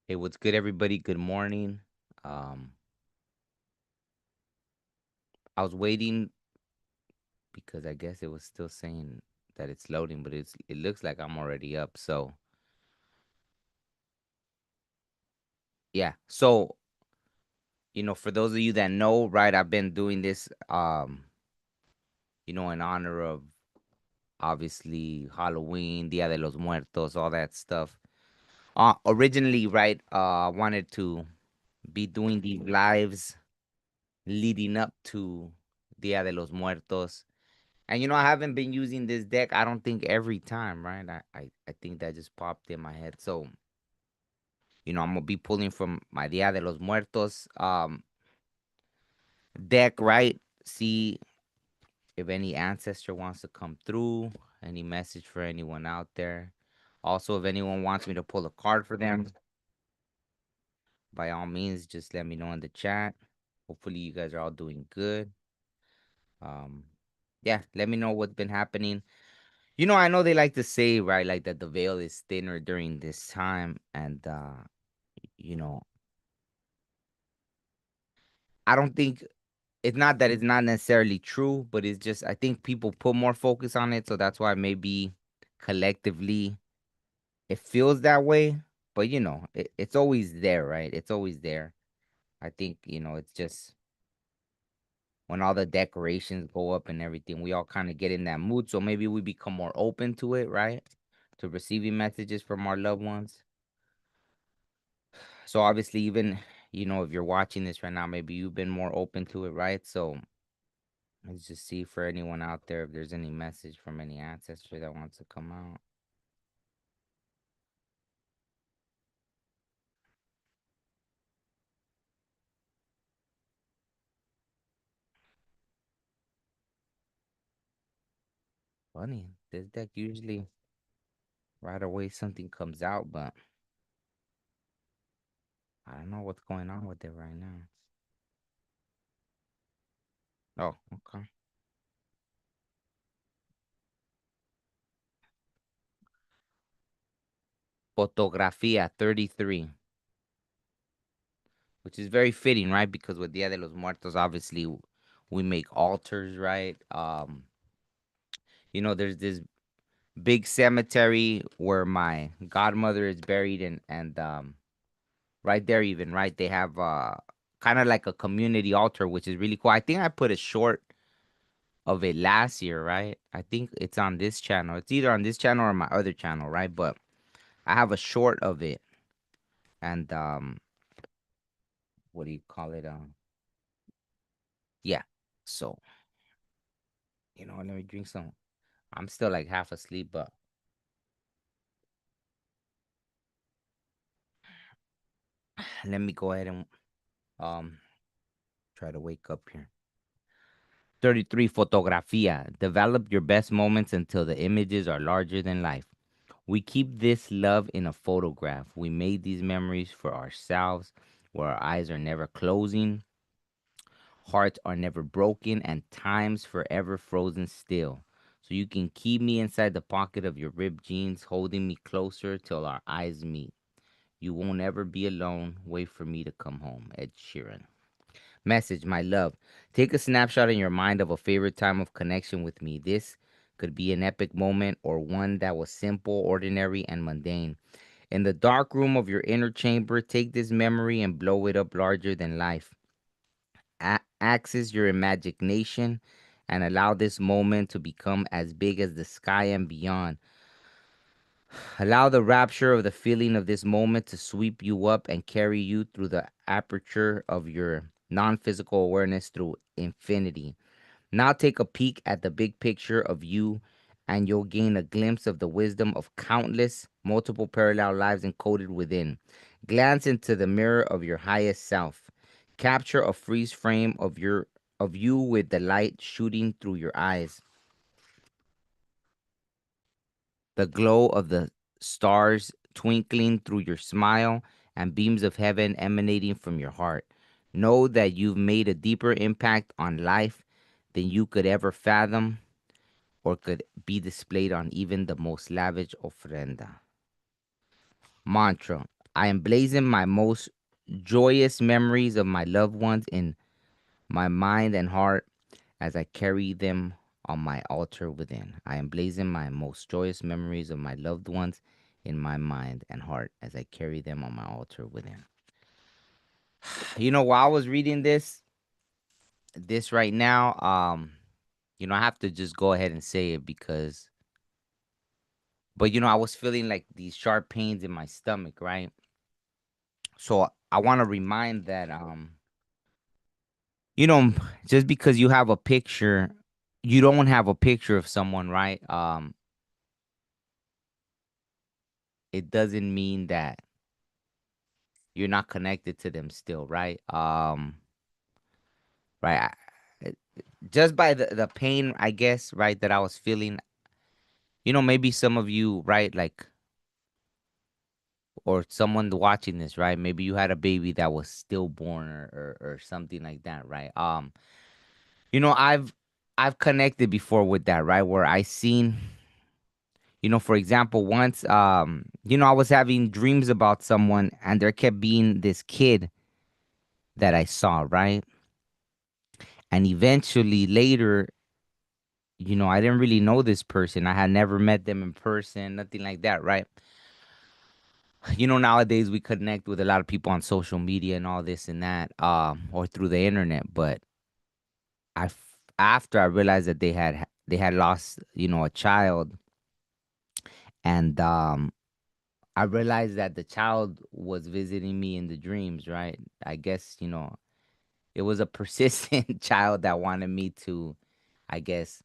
Hey, what's good, everybody? Good morning. Um, I was waiting because I guess it was still saying that it's loading, but it looks like I'm already up. So yeah. So for those of you that know, right, I've been doing this, in honor of obviously Halloween, Dia de los Muertos, all that stuff. Originally, right, I wanted to be doing these lives leading up to Dia de los Muertos. And I haven't been using this deck. I don't think every time, right? I think that just popped in my head. So, I'm gonna be pulling from my Dia de los Muertos deck, right? See if any ancestor wants to come through, any message for anyone out there. Also, if anyone wants me to pull a card for them, by all means, just let me know in the chat. Hopefully you guys are all doing good. Um yeah, let me know what's been happening. I know they like to say, right, like that the veil is thinner during this time. And, you know, I don't think it's not that it's not necessarily true, but it's just, I think people put more focus on it. So that's why maybe collectively it feels that way. But, it's always there, right? It's always there. I think, it's just when all the decorations go up and everything, we all kind of get in that mood. So maybe we become more open to it, right? To receiving messages from our loved ones. So obviously, even if you're watching this right now, maybe you've been more open to it, right? So let's just see for anyone out there if there's any message from any ancestor that wants to come out. Funny, this deck usually right away something comes out, but I don't know what's going on with it right now. Oh, okay. Fotografía 33, which is very fitting, right? Because with Dia de los Muertos, obviously we make altars, right? There's this big cemetery where my godmother is buried, and right there, even right, they have kind of like a community altar, which is really cool. I think I put a short of it last year, right? I think it's on this channel. It's either on this channel or my other channel, right? But I have a short of it. And what do you call it? Yeah. So, let me drink some. I'm still like half asleep, but let me go ahead and um try to wake up here. 33, Fotografía. Develop your best moments until the images are larger than life. We keep this love in a photograph. We made these memories for ourselves, where our eyes are never closing, hearts are never broken, and time's forever frozen still. So you can keep me inside the pocket of your ripped jeans, holding me closer till our eyes meet. You won't ever be alone. Wait for me to come home. Ed Sheeran. Message, my love. Take a snapshot in your mind of a favorite time of connection with me. This could be an epic moment or one that was simple, ordinary, and mundane. In the dark room of your inner chamber, take this memory and blow it up larger than life. Access your imagination and allow this moment to become as big as the sky and beyond. Allow the rapture of the feeling of this moment to sweep you up and carry you through the aperture of your non physical awareness through infinity. Now take a peek at the big picture of you, and you'll gain a glimpse of the wisdom of countless, multiple parallel lives encoded within. Glance into the mirror of your highest self. Capture a freeze frame of you with the light shooting through your eyes, the glow of the stars twinkling through your smile, and beams of heaven emanating from your heart. Know that you've made a deeper impact on life than you could ever fathom or could be displayed on even the most lavish ofrenda. Mantra. I emblazon my most joyous memories of my loved ones in my mind and heart as I carry them on my altar within. I emblazon my most joyous memories of my loved ones in my mind and heart as I carry them on my altar within. While I was reading this right now, I have to just go ahead and say it because, but I was feeling like these sharp pains in my stomach, right? So I want to remind that, you know, just because you have a picture, you don't have a picture of someone, right? It doesn't mean that you're not connected to them still, right? Right. Just by the pain, I guess, right, that I was feeling, maybe some of you, right, like, or someone watching this, right, maybe you had a baby that was stillborn or something like that, right? I've connected before with that, right, where I seen, for example, once, I was having dreams about someone and there kept being this kid that I saw, right? And eventually later, I didn't really know this person. I had never met them in person, nothing like that, right? Nowadays we connect with a lot of people on social media and all this and that, or through the internet. But after I realized that they had lost, a child, and I realized that the child was visiting me in the dreams, right? I guess, it was a persistent child that wanted me to, I guess,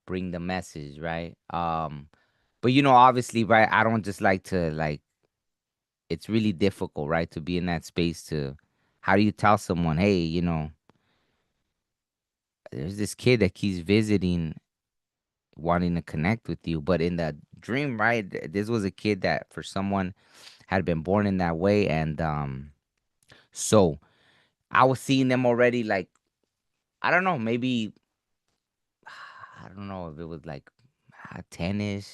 bring the message, right? But obviously, right, I don't just like to like it's really difficult, right, to be in that space to how do you tell someone, hey, there's this kid that keeps visiting, wanting to connect with you. But in the dream, right, this was a kid that for someone had been born in that way. And so I was seeing them already, like, I don't know, maybe I don't know if it was like 10ish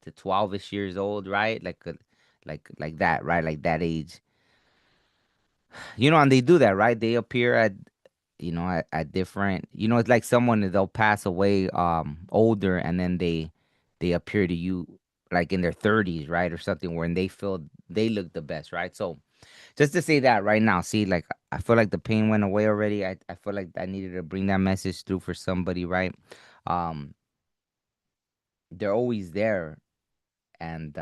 to 12ish years old, right? Like that, right? Like that age. And they do that, right? They appear at different, it's like someone that they'll pass away older and then they appear to you like in their 30s, right? Or something when they feel they look the best, right? So just to say that right now, see, like I feel like the pain went away already. I feel like I needed to bring that message through for somebody, right? Um, they're always there. And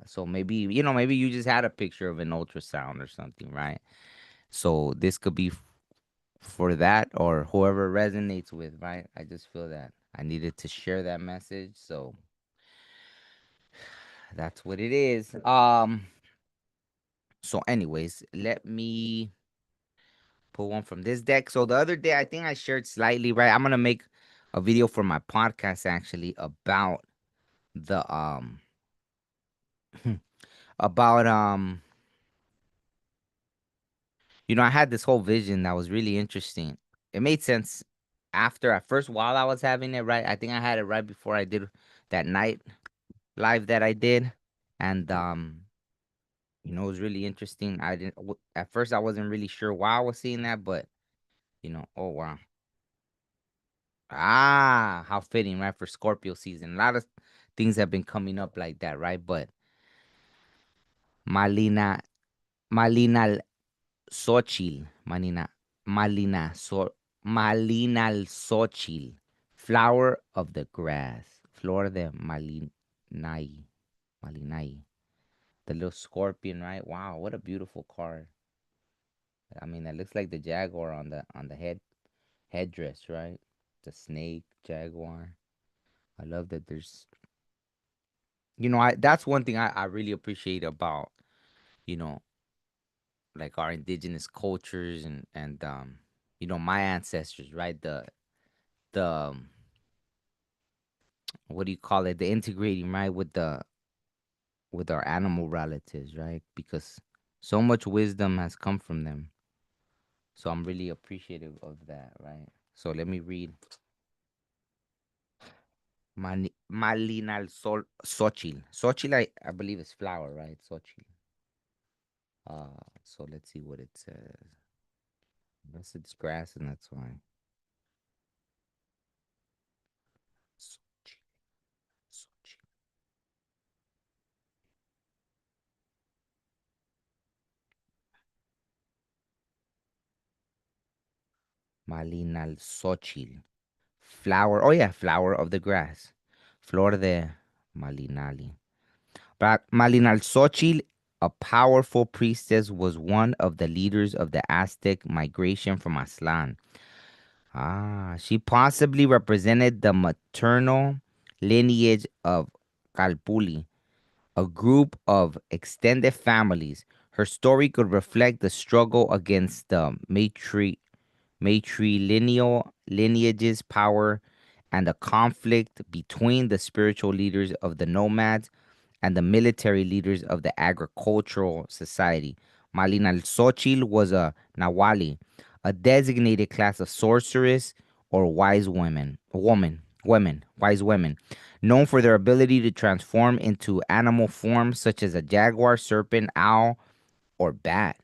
so maybe you just had a picture of an ultrasound or something, right? So this could be for that or whoever resonates with, right? I just feel that I needed to share that message. So that's what it is. So anyways, let me pull one from this deck. So the other day I think I shared slightly, right? I'm gonna make a video for my podcast actually about the about I had this whole vision that was really interesting. It made sense after at first while I was having it, right? I think I had it right before I did that night live that I did. And it was really interesting. At first I wasn't really sure why I was seeing that, but oh wow. Ah, how fitting, right? For Scorpio season. A lot of things have been coming up like that, right? But Malina Malina Xochitl, Malina so Malinal Xochitl, flower of the grass, Flor de Malinai, the little scorpion, right? Wow, what a beautiful card. I mean, that looks like the jaguar on the headdress, right? The snake, jaguar. I love that there's, I that's one thing I really appreciate about, you know, like our indigenous cultures and my ancestors, right? The what do you call it? The integrating, right, with our animal relatives, right? Because so much wisdom has come from them. So I'm really appreciative of that, right? So let me read Malinal Xochitl. Xochitl, I believe is flower, right? Xochitl. So let's see what it says. Unless it's grass, and that's why. Xochitl, Xochitl. Malinal Xochitl. Flower. Oh yeah, flower of the grass. Flor de Malinali. But Malinalxóchitl, a powerful priestess, was one of the leaders of the Aztec migration from Aztlán. She possibly represented the maternal lineage of Calpuli, a group of extended families. Her story could reflect the struggle against the matrilineal lineage's power and the conflict between the spiritual leaders of the nomads and the military leaders of the agricultural society. Malinalxóchitl was a Nawali, a designated class of sorceress or wise women, known for their ability to transform into animal forms such as a jaguar, serpent, owl, or bat.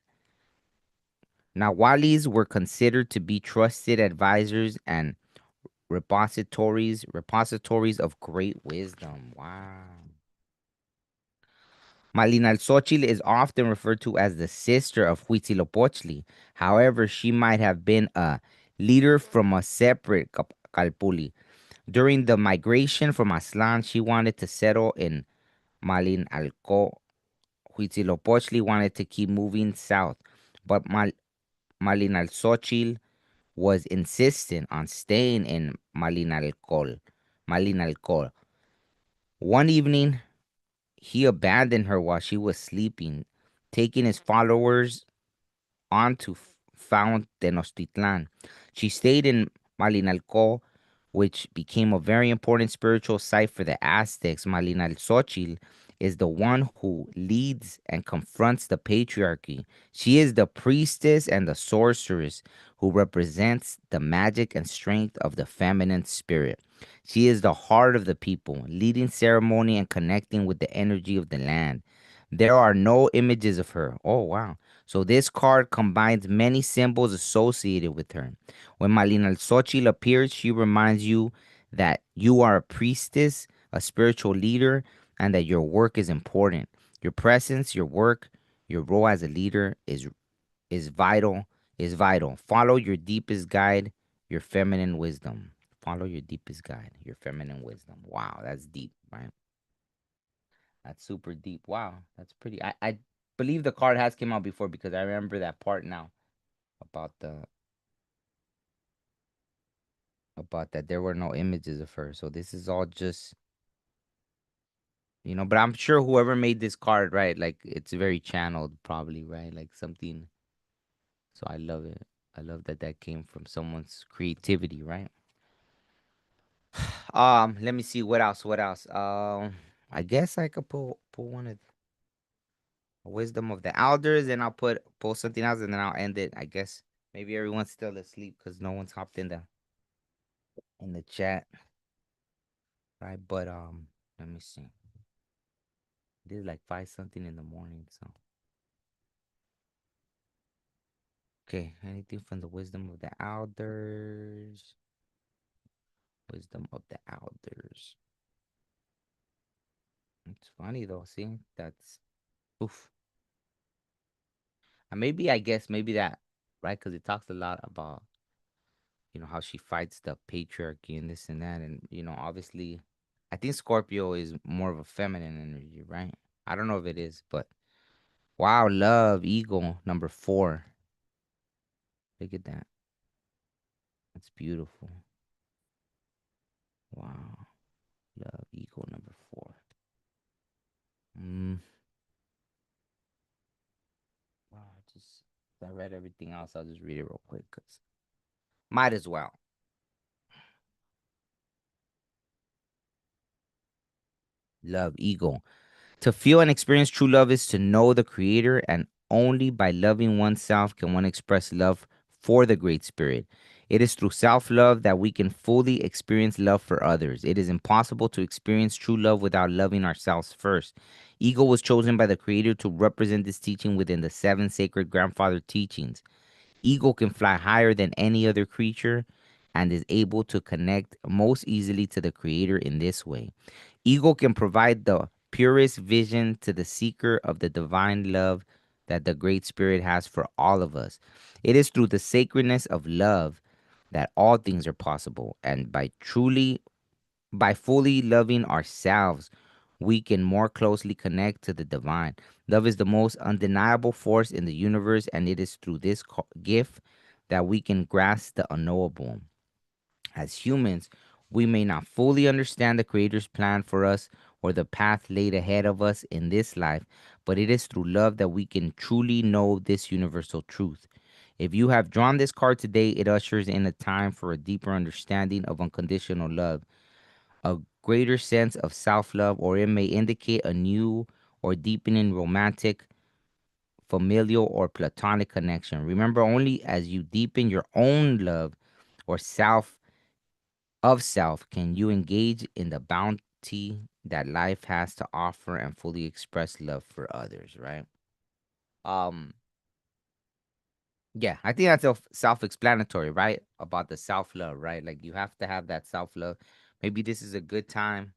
Nawalis were considered to be trusted advisors and repositories of great wisdom. Wow. Malinalxóchitl is often referred to as the sister of Huitzilopochtli. However, she might have been a leader from a separate Calpuli. During the migration from Aztlán, she wanted to settle in Malinalco. Huitzilopochtli wanted to keep moving south, but Malinalxóchitl was insistent on staying in Malinalcol. One evening, he abandoned her while she was sleeping, taking his followers on to found Tenochtitlan. She stayed in Malinalco, which became a very important spiritual site for the Aztecs. Malinalxóchitl is the one who leads and confronts the patriarchy. She is the priestess and the sorceress who represents the magic and strength of the feminine spirit. She is the heart of the people, leading ceremony and connecting with the energy of the land. There are no images of her. Oh, wow. So this card combines many symbols associated with her. When Malinalxóchitl appears, she reminds you that you are a priestess, a spiritual leader, and that your work is important. Your presence, your work, your role as a leader is vital, is vital. Follow your deepest guide, your feminine wisdom. Follow your deepest guide, your feminine wisdom. Wow, that's deep, right? That's super deep. Wow, that's pretty. I believe the card has came out before because I remember that part now about that there were no images of her. So this is all just but I'm sure whoever made this card, right, like it's very channeled probably, right? Like something. So I love it. I love that that came from someone's creativity, right? Let me see what else. What else? I guess I could pull one of the wisdom of the elders, and I'll pull something else, and then I'll end it. I guess maybe everyone's still asleep because no one's hopped in the chat, right? But let me see. It is like 5 something in the morning, so okay. Anything from the wisdom of the elders? Wisdom of the elders. It's funny though. See, that's oof. And maybe I guess maybe that right because it talks a lot about how she fights the patriarchy and this and that, and obviously, I think Scorpio is more of a feminine energy, right? I don't know if it is, but wow, love, ego, number 4. Look at that. That's beautiful. Wow. Love, ego, number 4. Mm, wow, just I read everything else. I'll just read it real quick because might as well. Love, ego. To feel and experience true love is to know the Creator, and only by loving oneself can one express love for the Great Spirit. It is through self love that we can fully experience love for others. It is impossible to experience true love without loving ourselves first. Ego was chosen by the Creator to represent this teaching within the seven sacred grandfather teachings. Ego can fly higher than any other creature and is able to connect most easily to the Creator in this way. Ego can provide the purest vision to the seeker of the divine love that the Great Spirit has for all of us. It is through the sacredness of love that all things are possible, and by fully loving ourselves, we can more closely connect to the divine. Love is the most undeniable force in the universe, and it is through this gift that we can grasp the unknowable. As humans, we may not fully understand the Creator's plan for us or the path laid ahead of us in this life, but it is through love that we can truly know this universal truth. If you have drawn this card today, it ushers in a time for a deeper understanding of unconditional love, a greater sense of self love, or it may indicate a new or deepening romantic, familial, or platonic connection. Remember, only as you deepen your own love or self can you engage in the bounty that life has to offer and fully express love for others, right? Um, yeah, I think that's self-explanatory, right? About the self-love, right? Like you have to have that self-love. Maybe this is a good time,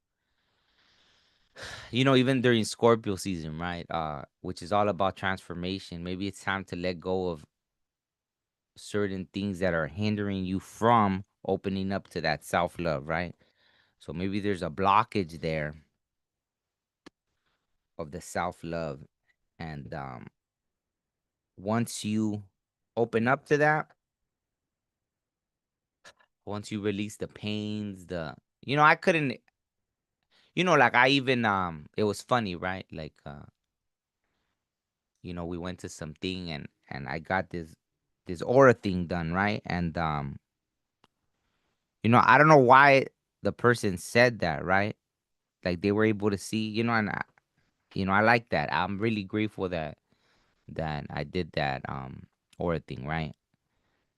even during Scorpio season, right? Which is all about transformation. Maybe it's time to let go of certain things that are hindering you from opening up to that self-love, right? So maybe there's a blockage there of the self-love, and once you open up to that, once you release the pains, I couldn't, like I even, it was funny, right? Like, we went to something, and I got this aura thing done, right? And I don't know why the person said that, right? Like they were able to see, and I like that. I'm really grateful that I did that aura thing, right?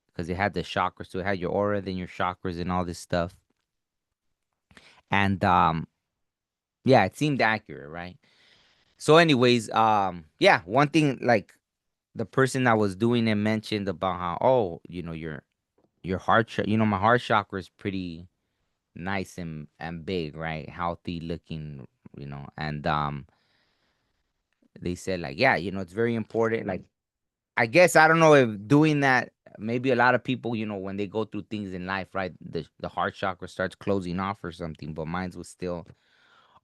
Because it had the chakras, so it had your aura, then your chakras, and all this stuff. And yeah, it seemed accurate, right? So, anyways, yeah, one thing, like the person that was doing it mentioned about how, oh, your my heart chakra is pretty nice and big, right? Healthy looking, and they said like, yeah, it's very important. Like, I guess I don't know if doing that, maybe a lot of people, when they go through things in life, right, the heart chakra starts closing off or something, but mine was still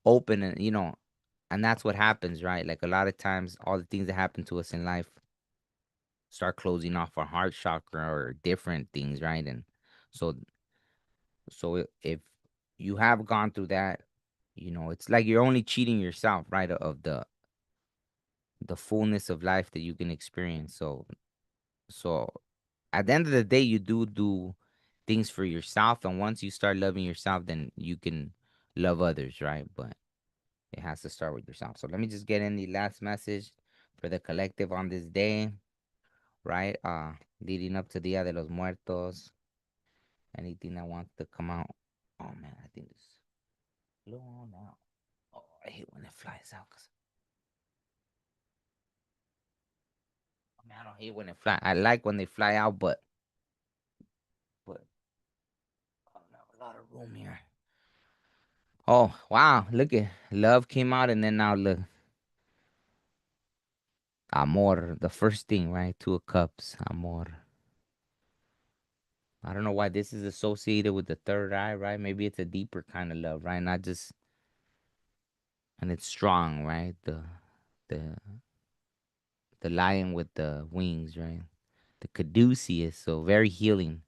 open, and and that's what happens, right? Like a lot of times, all the things that happen to us in life start closing off our heart chakra or different things, right? And so, if you have gone through that, it's like you're only cheating yourself, right, of the fullness of life that you can experience. So at the end of the day, you do things for yourself, and once you start loving yourself, then you can love others, right? But it has to start with yourself. So let me just get in the last message for the collective on this day, right? Leading up to Dia de los Muertos. Anything that wants to come out. Oh man, I think it's blown out. Oh, I hate when it flies out. I don't hate when it fly. I like when they fly out, but I don't have a lot of room here. Oh wow, look at love came out, and then now look, amor, the first thing, right? Two of cups, amor. I don't know why this is associated with the third eye, right? Maybe it's a deeper kind of love, right? Not just, and it's strong, right? The the lion with the wings, right? The caduceus, so very healing.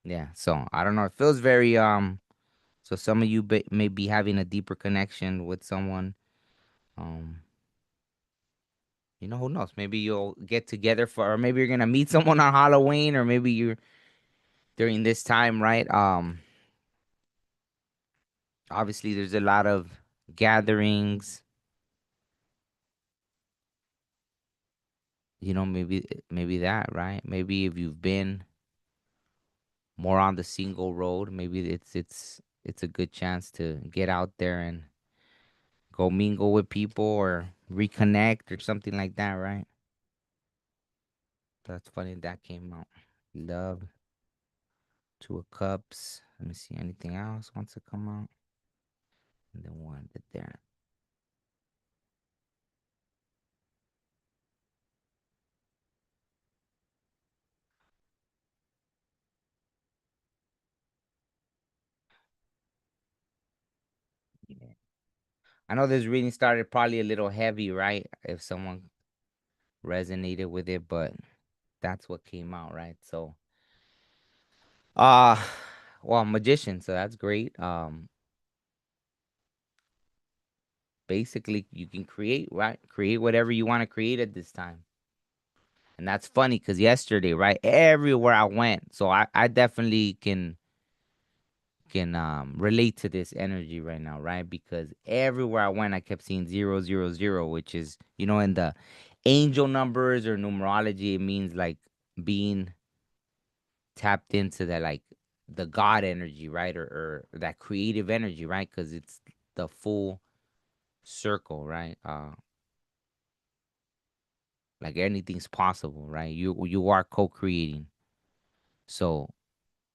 Yeah. So I don't know. It feels very So some of you may be having a deeper connection with someone. Um, who knows? Maybe you'll get together or maybe you're gonna meet someone on Halloween, or maybe you're during this time, right? Obviously there's a lot of gatherings, maybe that, right? Maybe if you've been more on the single road, maybe it's a good chance to get out there and go mingle with people or reconnect or something like that, right? That's funny that came out. Love, two of cups. Let me see anything else wants to come out. And then one that there. Yeah. I know this reading started probably a little heavy, right? If someone resonated with it, but that's what came out, right? So, uh well, magician, so that's great. Basically you can create, right? Create whatever you want to create at this time. And that's funny because yesterday, right? Everywhere I went, so I definitely can relate to this energy right now, right? Because everywhere I went, I kept seeing 000, which is, in the angel numbers or numerology, it means like being tapped into that, like the God energy, right? Or that creative energy, right? Because it's the full circle, right? Like anything's possible, right? You are co-creating. So,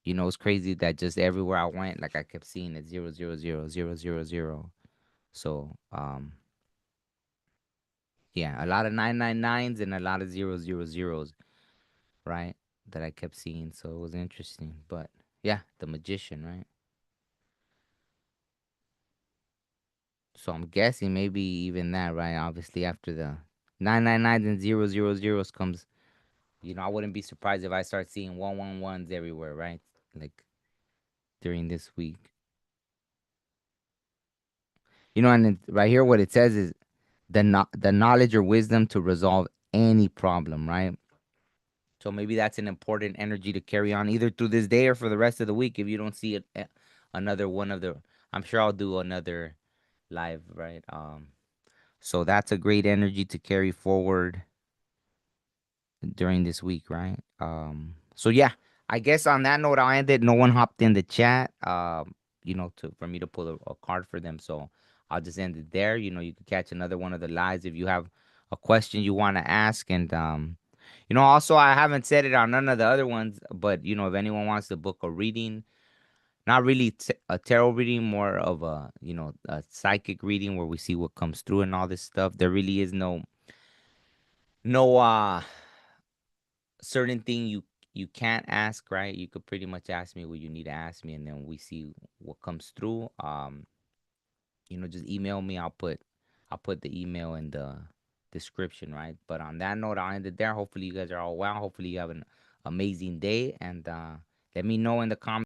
it's crazy that just everywhere I went, like I kept seeing it 000 000. So, yeah, a lot of 999s and a lot of 000s, right? That I kept seeing. So it was interesting. But yeah, the magician, right? So I'm guessing maybe even that, right? Obviously, after the 999s and 000s comes, I wouldn't be surprised if I start seeing 111s everywhere, right? Like during this week. And right here, what it says is the knowledge or wisdom to resolve any problem, right? So maybe that's an important energy to carry on either through this day or for the rest of the week. If you don't see it, another one of the, I'm sure I'll do another live, right? So that's a great energy to carry forward during this week, right? So yeah, I guess on that note, I'll end it. No one hopped in the chat, to for me to pull a card for them. So I'll just end it there. You can catch another one of the lives if you have a question you want to ask. And also I haven't said it on none of the other ones, but if anyone wants to book a reading, not really a tarot reading, more of a psychic reading where we see what comes through and all this stuff. There really is no certain thing you can't ask, right? You could pretty much ask me what you need to ask me, and then we see what comes through. Just email me. I'll put the email in the description, right? But on that note, I'll end it there. Hopefully you guys are all well. Hopefully you have an amazing day, and let me know in the comments